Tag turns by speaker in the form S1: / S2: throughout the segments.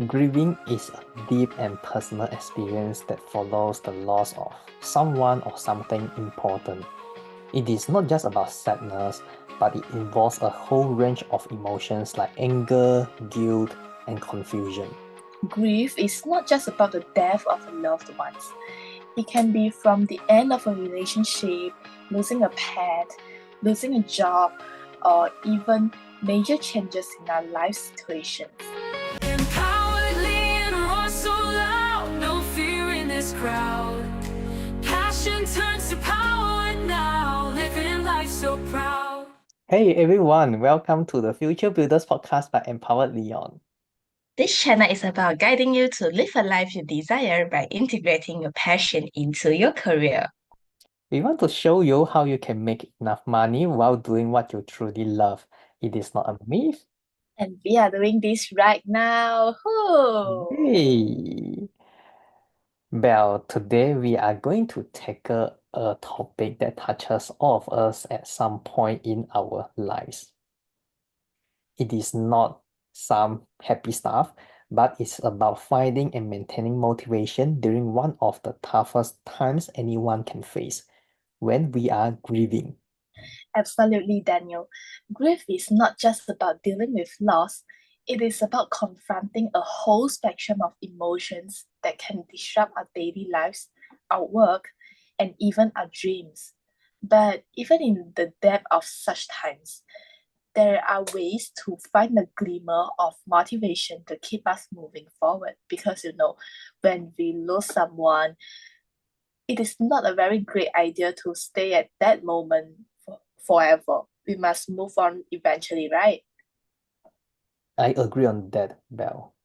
S1: Grieving is a deep and personal experience that follows the loss of someone or something important. It is not just about sadness, but it involves a whole range of emotions like anger, guilt, and confusion.
S2: Grief is not just about the death of a loved ones. It can be from the end of a relationship, losing a pet, losing a job, or even major changes in our life situations.
S3: Empowered Liion, roar so loud, no fear in this crowd. Passion turns to power now, living life so proud.
S1: Hey everyone, welcome to the Future Builders podcast by Empowered Liion.
S2: This channel is about guiding you to live a life you desire by integrating your passion into your career.
S1: We want to show you how you can make enough money while doing what you truly love. It is not a myth.
S2: And we are doing this right now.
S1: Hey! Well, today we are going to tackle a topic that touches all of us at some point in our lives. It is not some happy stuff, but it's about finding and maintaining motivation during one of the toughest times anyone can face, when we are grieving.
S2: Absolutely, Daniel. Grief is not just about dealing with loss, it is about confronting a whole spectrum of emotions that can disrupt our daily lives, our work, and even our dreams. But even in the depth of such times, there are ways to find a glimmer of motivation to keep us moving forward. Because when we lose someone, it is not a very great idea to stay at that moment forever. We must move on eventually, right?
S1: I agree on that, Belle.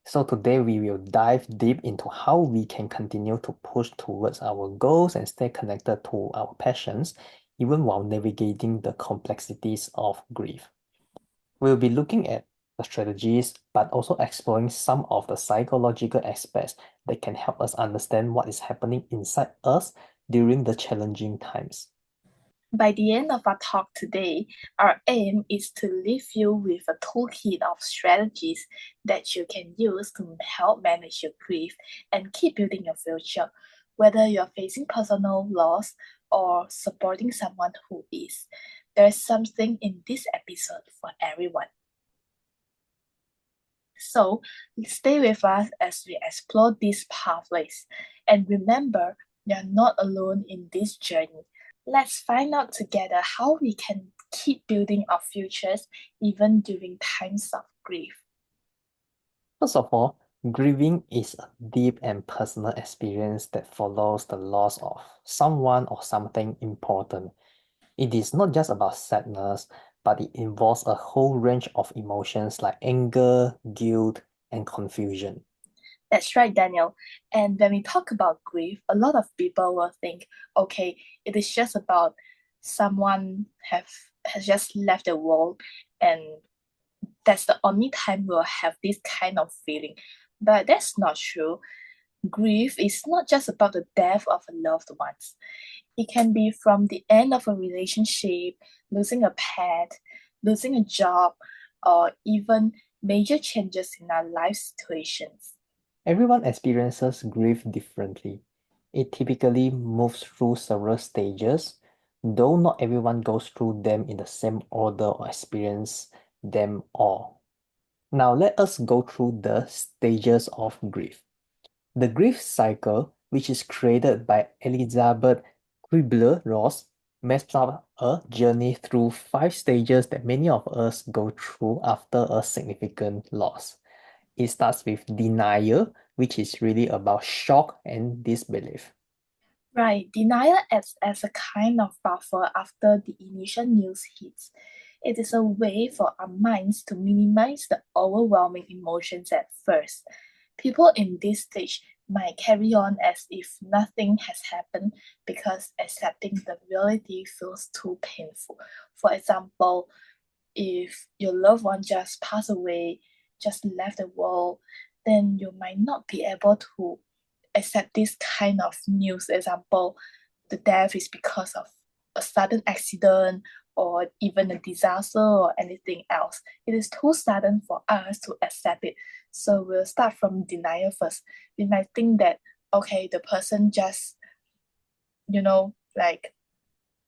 S1: So today we will dive deep into how we can continue to push towards our goals and stay connected to our passions, even while navigating the complexities of grief. We'll be looking at the strategies, but also exploring some of the psychological aspects that can help us understand what is happening inside us during the challenging times.
S2: By the end of our talk today, our aim is to leave you with a toolkit of strategies that you can use to help manage your grief and keep building your future, whether you're facing personal loss or supporting someone who is. There's something in this episode for everyone. So stay with us as we explore these pathways. And remember, you're not alone in this journey. Let's find out together how we can keep building our futures even during times of grief.
S1: First of all, grieving is a deep and personal experience that follows the loss of someone or something important. It is not just about sadness, but it involves a whole range of emotions like anger, guilt, and confusion.
S2: That's right, Daniel. And when we talk about grief, a lot of people will think, okay, it is just about someone has just left the world, and that's the only time we'll have this kind of feeling. But that's not true. Grief is not just about the death of a loved ones. It can be from the end of a relationship, losing a pet, losing a job, or even major changes in our life situations.
S1: Everyone experiences grief differently. It typically moves through several stages, though not everyone goes through them in the same order or experience them all. Now let us go through the stages of grief. The grief cycle, which is created by Elizabeth Kubler-Ross, maps out a journey through 5 stages that many of us go through after a significant loss. It starts with denial, which is really about shock and disbelief.
S2: Right, denial acts as a kind of buffer after the initial news hits. It is a way for our minds to minimize the overwhelming emotions at first. People in this stage might carry on as if nothing has happened because accepting the reality feels too painful. For example, if your loved one just passed away, just left the world, then you might not be able to accept this kind of news. Example, the death is because of a sudden accident or even a disaster or anything else. It is too sudden for us to accept it. So we'll start from denial first. We might think that, okay, the person just, like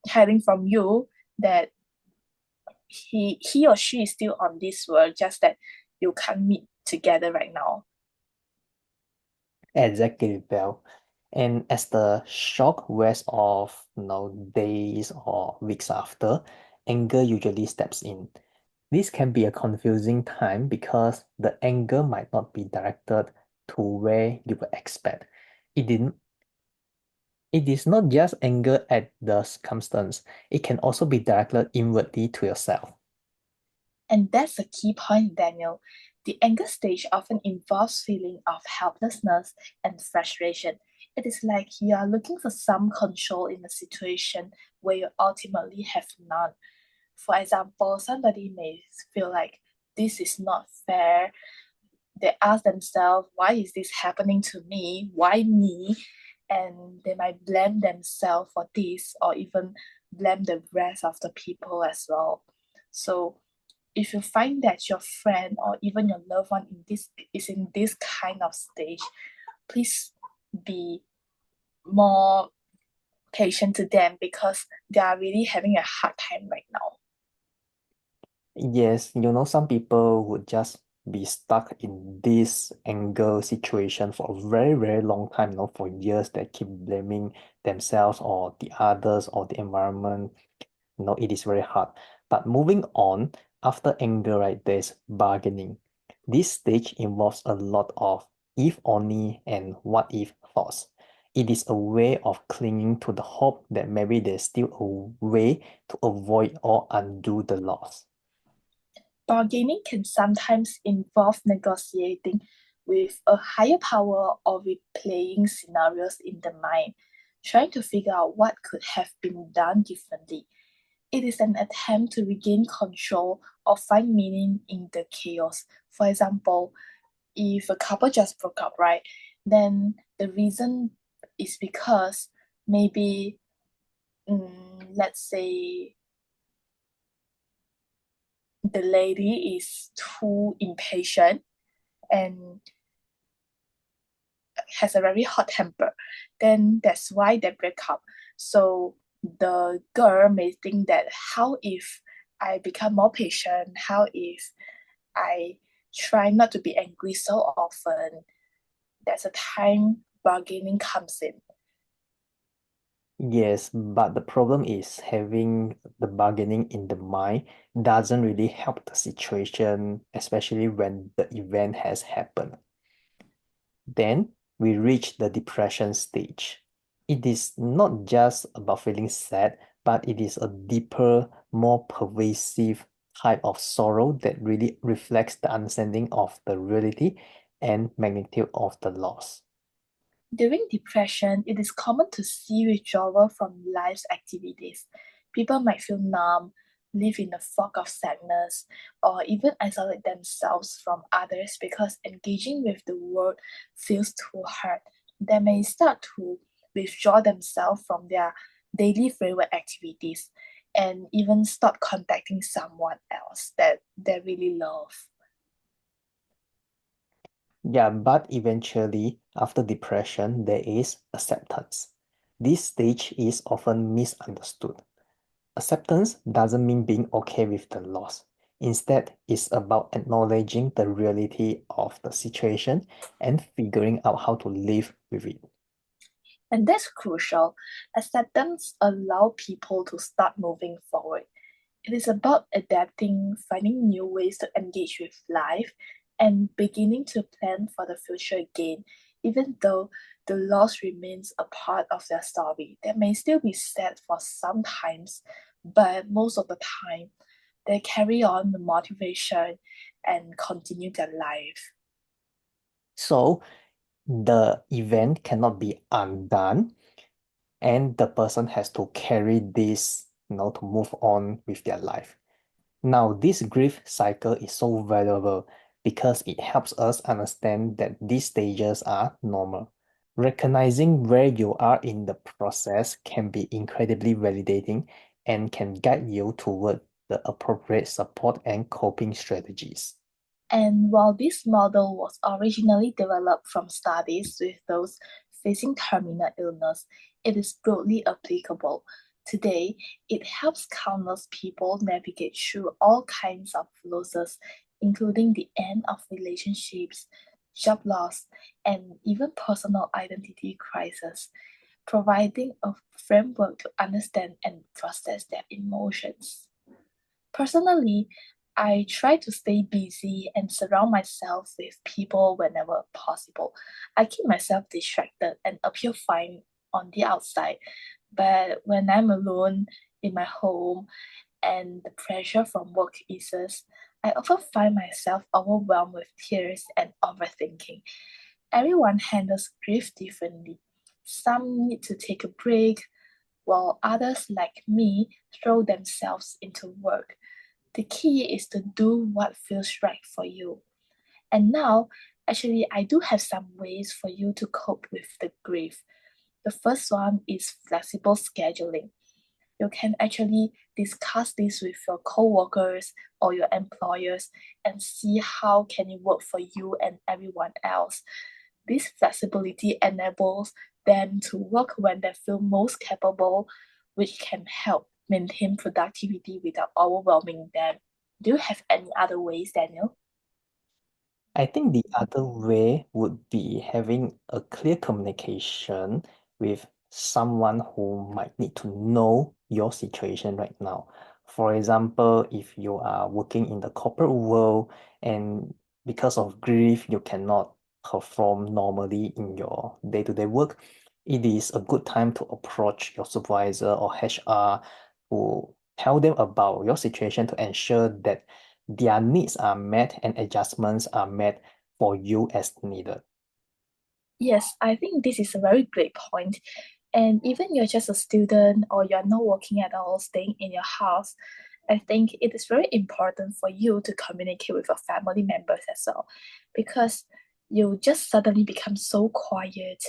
S2: hiding from you, that he or she is still on this world, just that you can't meet together right now.
S1: Exactly, Bell. And as the shock wears off, days or weeks after, anger usually steps in. This can be a confusing time because the anger might not be directed to where you would expect. It didn't. It is not just anger at the circumstance. It can also be directed inwardly to yourself.
S2: And that's a key point, Daniel. The anger stage often involves feeling of helplessness and frustration. It is like you are looking for some control in a situation where you ultimately have none. For example, somebody may feel like this is not fair. They ask themselves, why is this happening to me? Why me? And they might blame themselves for this or even blame the rest of the people as well. So if you find that your friend or even your loved one is in this kind of stage, please be more patient to them because they are really having a hard time right now.
S1: Yes, some people would just be stuck in this anger situation for a very, very long time, for years. They keep blaming themselves or the others or the environment. It is very hard. But moving on, after anger, right, there's bargaining. This stage involves a lot of if only and what if thoughts. It is a way of clinging to the hope that maybe there's still a way to avoid or undo the loss.
S2: Bargaining can sometimes involve negotiating with a higher power or replaying scenarios in the mind, trying to figure out what could have been done differently. It is an attempt to regain control or find meaning in the chaos. For example, if a couple just broke up, right, then the reason is because maybe, let's say, the lady is too impatient and has a very hot temper, then that's why they break up. So the girl may think that, how if I become more patient? How if I try not to be angry so often? That's a time bargaining comes in.
S1: Yes, but the problem is having the bargaining in the mind doesn't really help the situation, especially when the event has happened. Then we reach the depression stage. It is not just about feeling sad, but it is a deeper, more pervasive type of sorrow that really reflects the understanding of the reality and magnitude of the loss.
S2: During depression, it is common to see withdrawal from life's activities. People might feel numb, live in a fog of sadness, or even isolate themselves from others because engaging with the world feels too hard. They may start to withdraw themselves from their daily favorite activities and even stop contacting someone else that they really love.
S1: Yeah, but eventually, after depression, there is acceptance. This stage is often misunderstood. Acceptance doesn't mean being okay with the loss. Instead, it's about acknowledging the reality of the situation and figuring out how to live with it.
S2: And that's crucial. Acceptance allows people to start moving forward. It is about adapting, finding new ways to engage with life, and beginning to plan for the future again, even though the loss remains a part of their story. They may still be sad for some times, but most of the time, they carry on the motivation and continue their life.
S1: So, the event cannot be undone, and the person has to carry this, to move on with their life. Now, this grief cycle is so valuable because it helps us understand that these stages are normal. Recognizing where you are in the process can be incredibly validating and can guide you toward the appropriate support and coping strategies.
S2: And while this model was originally developed from studies with those facing terminal illness, it is broadly applicable. Today, it helps countless people navigate through all kinds of losses, including the end of relationships, job loss, and even personal identity crisis, providing a framework to understand and process their emotions. Personally, I try to stay busy and surround myself with people whenever possible. I keep myself distracted and appear fine on the outside, but when I'm alone in my home and the pressure from work eases, I often find myself overwhelmed with tears and overthinking. Everyone handles grief differently. Some need to take a break, while others, like me, throw themselves into work. The key is to do what feels right for you. And now, actually, I do have some ways for you to cope with the grief. The first one is flexible scheduling. You can actually discuss this with your coworkers or your employers and see how can it work for you and everyone else. This flexibility enables them to work when they feel most capable, which can help maintain productivity without overwhelming them. Do you have any other ways, Daniel?
S1: I think the other way would be having a clear communication with someone who might need to know your situation right now. For example, if you are working in the corporate world and because of grief, you cannot perform normally in your day-to-day work, it is a good time to approach your supervisor or HR to tell them about your situation to ensure that their needs are met and adjustments are made for you as needed.
S2: Yes, I think this is a very great point. And even you're just a student or you're not working at all, staying in your house, I think it is very important for you to communicate with your family members as well, because you just suddenly become so quiet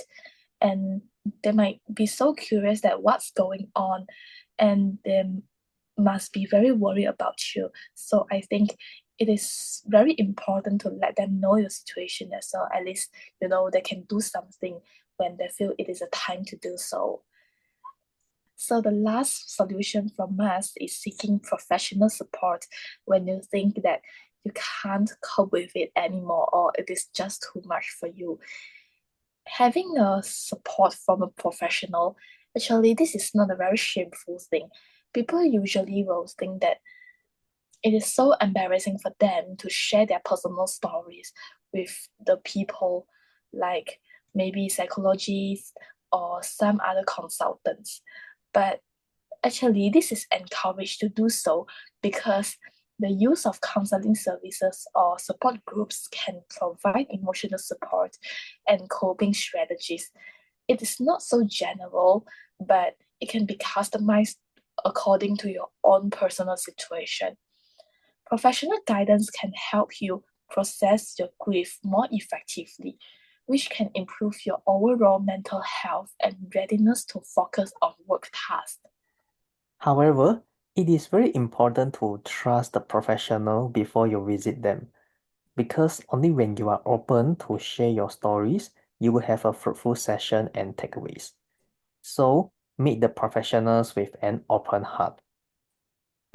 S2: and they might be so curious that what's going on and they must be very worried about you. So I think it is very important to let them know your situation as well. At least, they can do something when they feel it is a time to do so. So the last solution from us is seeking professional support when you think that you can't cope with it anymore or it is just too much for you. Having a support from a professional, actually, this is not a very shameful thing. People usually will think that it is so embarrassing for them to share their personal stories with the people, like maybe psychologists or some other consultants. But actually, this is encouraged to do so because the use of counseling services or support groups can provide emotional support and coping strategies. It is not so general, but it can be customized according to your own personal situation. Professional guidance can help you process your grief more effectively, which can improve your overall mental health and readiness to focus on work tasks.
S1: However, it is very important to trust the professional before you visit them, because only when you are open to share your stories, you will have a fruitful session and takeaways. So, meet the professionals with an open heart.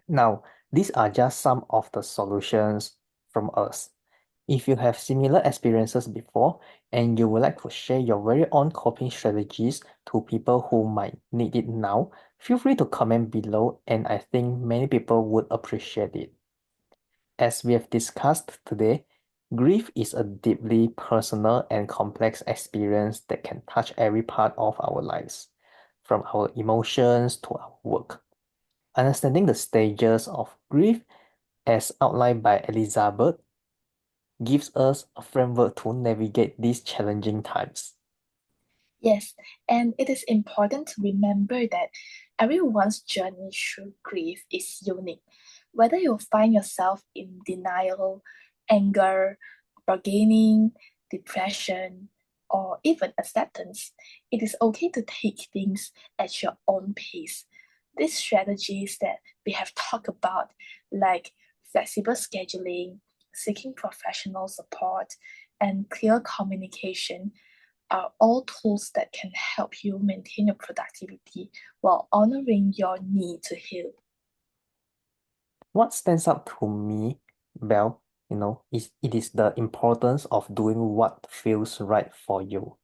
S1: Now, these are just some of the solutions from us. If you have similar experiences before and you would like to share your very own coping strategies to people who might need it now, feel free to comment below and I think many people would appreciate it. As we have discussed today, grief is a deeply personal and complex experience that can touch every part of our lives, from our emotions to our work. Understanding the stages of grief, as outlined by Elizabeth, gives us a framework to navigate these challenging times.
S2: Yes, and it is important to remember that everyone's journey through grief is unique. Whether you find yourself in denial, anger, bargaining, depression, or even acceptance, it is okay to take things at your own pace. These strategies that we have talked about, like flexible scheduling, seeking professional support, and clear communication, are all tools that can help you maintain your productivity while honoring your need to heal.
S1: What stands out to me, well, is it is the importance of doing what feels right for you.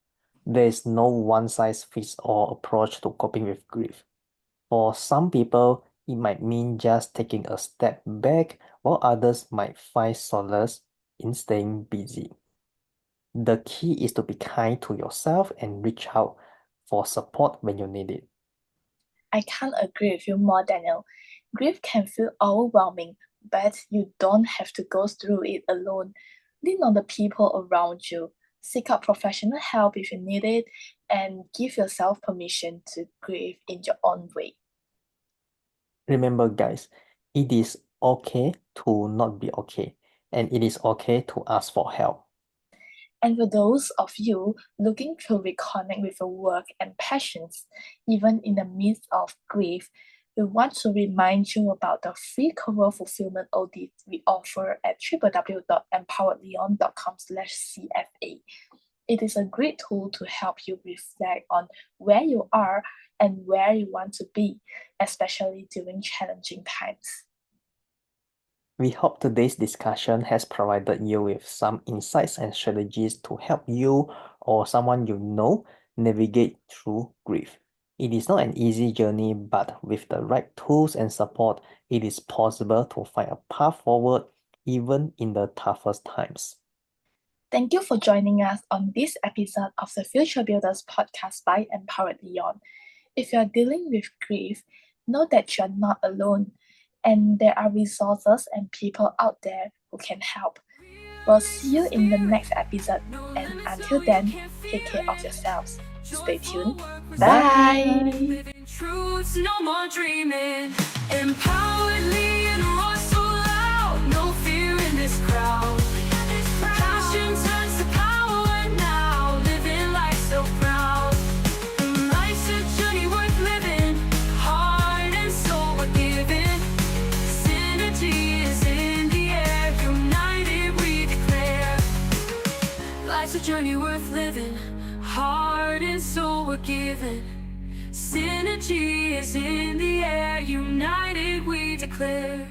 S1: There is no one-size-fits-all approach to coping with grief. For some people, it might mean just taking a step back, while others might find solace in staying busy. The key is to be kind to yourself and reach out for support when you need it.
S2: I can't agree with you more, Daniel. Grief can feel overwhelming, but you don't have to go through it alone. Lean on the people around you. Seek out professional help if you need it, and give yourself permission to grieve in your own way.
S1: Remember, guys, it is okay to not be okay, and it is okay to ask for help.
S2: And for those of you looking to reconnect with your work and passions, even in the midst of grief, we want to remind you about the free career fulfillment audit we offer at www.empoweredlion.com/CFA. It is a great tool to help you reflect on where you are and where you want to be, especially during challenging times.
S1: We hope today's discussion has provided you with some insights and strategies to help you or someone you know navigate through grief. It is not an easy journey, but with the right tools and support, it is possible to find a path forward even in the toughest times.
S2: Thank you for joining us on this episode of the Future Builders podcast by Empowered Liion. If you are dealing with grief, know that you are not alone, and there are resources and people out there who can help. We'll see you in the next episode, and until then, take care of yourselves. Stay tuned. Bye!
S3: Living truths, no more dreaming. Empowered, Liion, roar so loud. No fear in this crowd. Passion turns to power now. Living life so proud. Life's a journey worth living. Heart and soul we're giving. Synergy is in the air. United we declare. Life's a journey worth living. Heart and soul we're giving. Synergy is in the air. United we declare.